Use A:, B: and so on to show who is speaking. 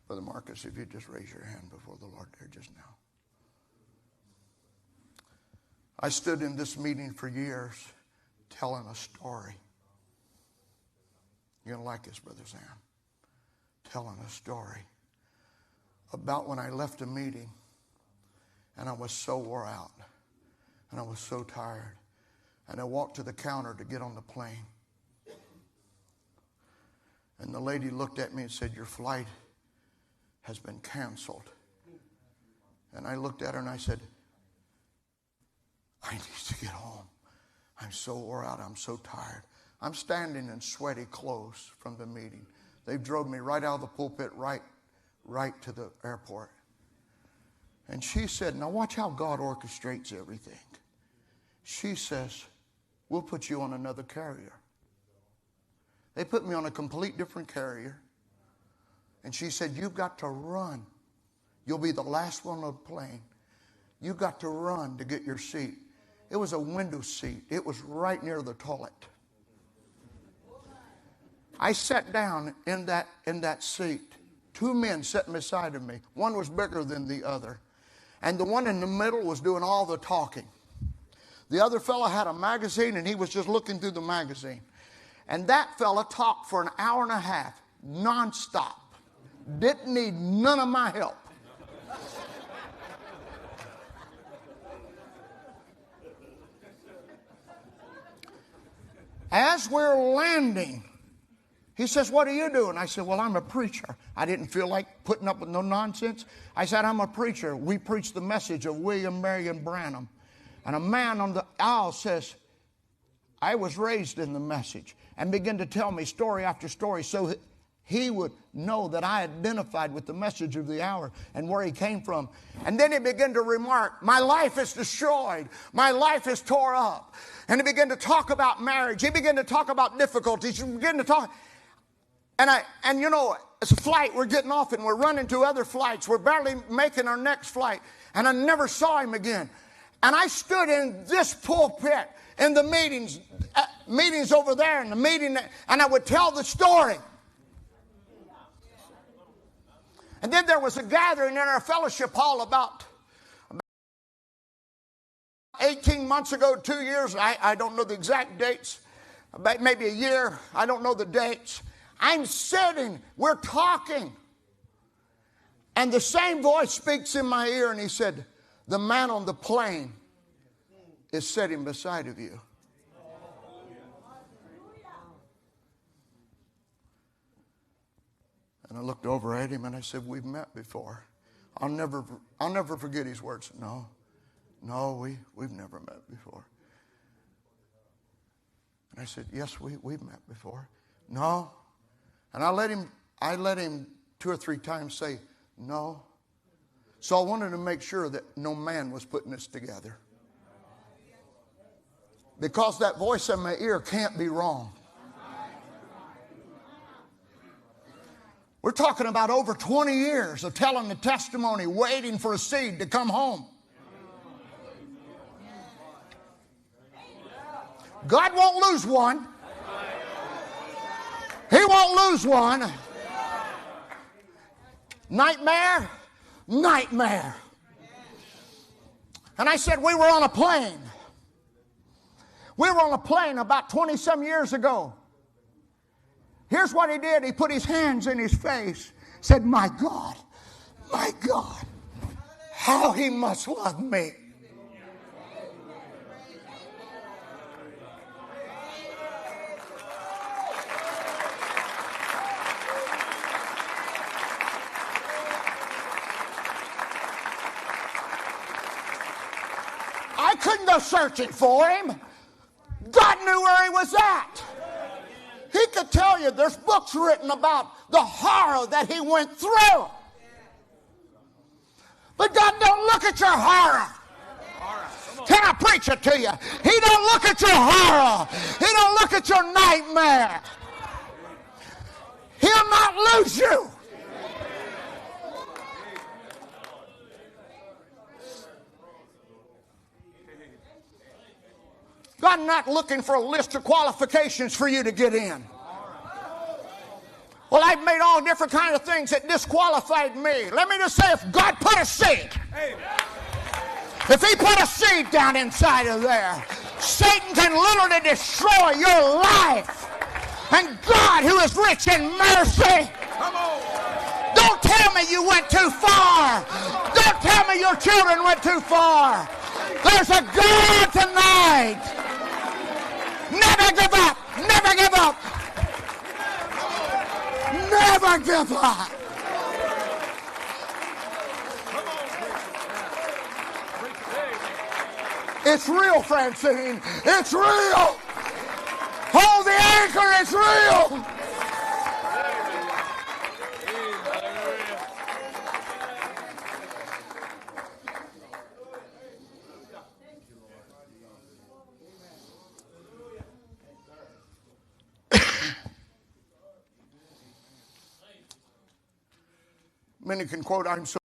A: Brother Marcus, if you just raise your hand before the Lord there just now. I stood in this meeting for years telling a story. You're going to like this, Brother Sam. Telling a story about when I left a meeting and I was so wore out and I was so tired. And I walked to the counter to get on the plane. And the lady looked at me and said, "Your flight has been canceled." And I looked at her and I said, "I need to get home. I'm so wore out. I'm so tired." I'm standing in sweaty clothes from the meeting. They drove me right out of the pulpit, right to the airport. And she said, "Now watch how God orchestrates everything." She says, "We'll put you on another carrier." They put me on a complete different carrier. And she said, "You've got to run. You'll be the last one on the plane. You've got to run to get your seat." It was a window seat. It was right near the toilet. I sat down in that seat. Two men sitting beside of me. One was bigger than the other. And the one in the middle was doing all the talking. The other fellow had a magazine and he was just looking through the magazine. And that fella talked for an hour and a half, nonstop. Didn't need none of my help. As we're landing, he says, "What are you doing?" I said, "Well, I'm a preacher." I didn't feel like putting up with no nonsense. I said, "I'm a preacher. We preach the message of William Marion Branham." And a man on the aisle says, "I was raised in the message," and began to tell me story after story so he would know that I identified with the message of the hour and where he came from. And then he began to remark, "My life is destroyed. My life is tore up." And he began to talk about marriage. He began to talk about difficulties. He began to talk. And you know, it's a flight. We're getting off and we're running to other flights. We're barely making our next flight. And I never saw him again. And I stood in this pulpit in the meetings over there in the meeting, and I would tell the story. And then there was a gathering in our fellowship hall about 18 months ago, 2 years. I don't know the exact dates, maybe a year. I don't know the dates. I'm sitting, we're talking. And the same voice speaks in my ear, and he said, "The man on the plane is sitting beside of you." And I looked over at him and I said, "We've met before." I'll never forget his words. No, we've never met before. And I said, "Yes, we've met before." "No." And I let him 2 or 3 times say, "No." So I wanted to make sure that no man was putting this together. Because that voice in my ear can't be wrong. We're talking about over 20 years of telling the testimony, waiting for a seed to come home. God won't lose one. He won't lose one. Nightmare. And I said, we were on a plane. We were on a plane about 20-some years ago. Here's what he did. He put his hands in his face, said, my God, how he must love me." I couldn't go searching for him. God knew where he was at. He could tell you, there's books written about the horror that he went through. But God don't look at your horror. Can I preach it to you? He don't look at your horror. He don't look at your nightmare. He'll not lose you. God not looking for a list of qualifications for you to get in. Well, I've made all different kinds of things that disqualified me. Let me just say, if God put a seed, if he put a seed down inside of there, Satan can literally destroy your life. And God, who is rich in mercy, don't tell me you went too far. Don't tell me your children went too far. There's a God tonight. Never give up. Never give up. Never give up. It's real, Francine. It's real. Hold the anchor. It's real. Many can quote, I'm so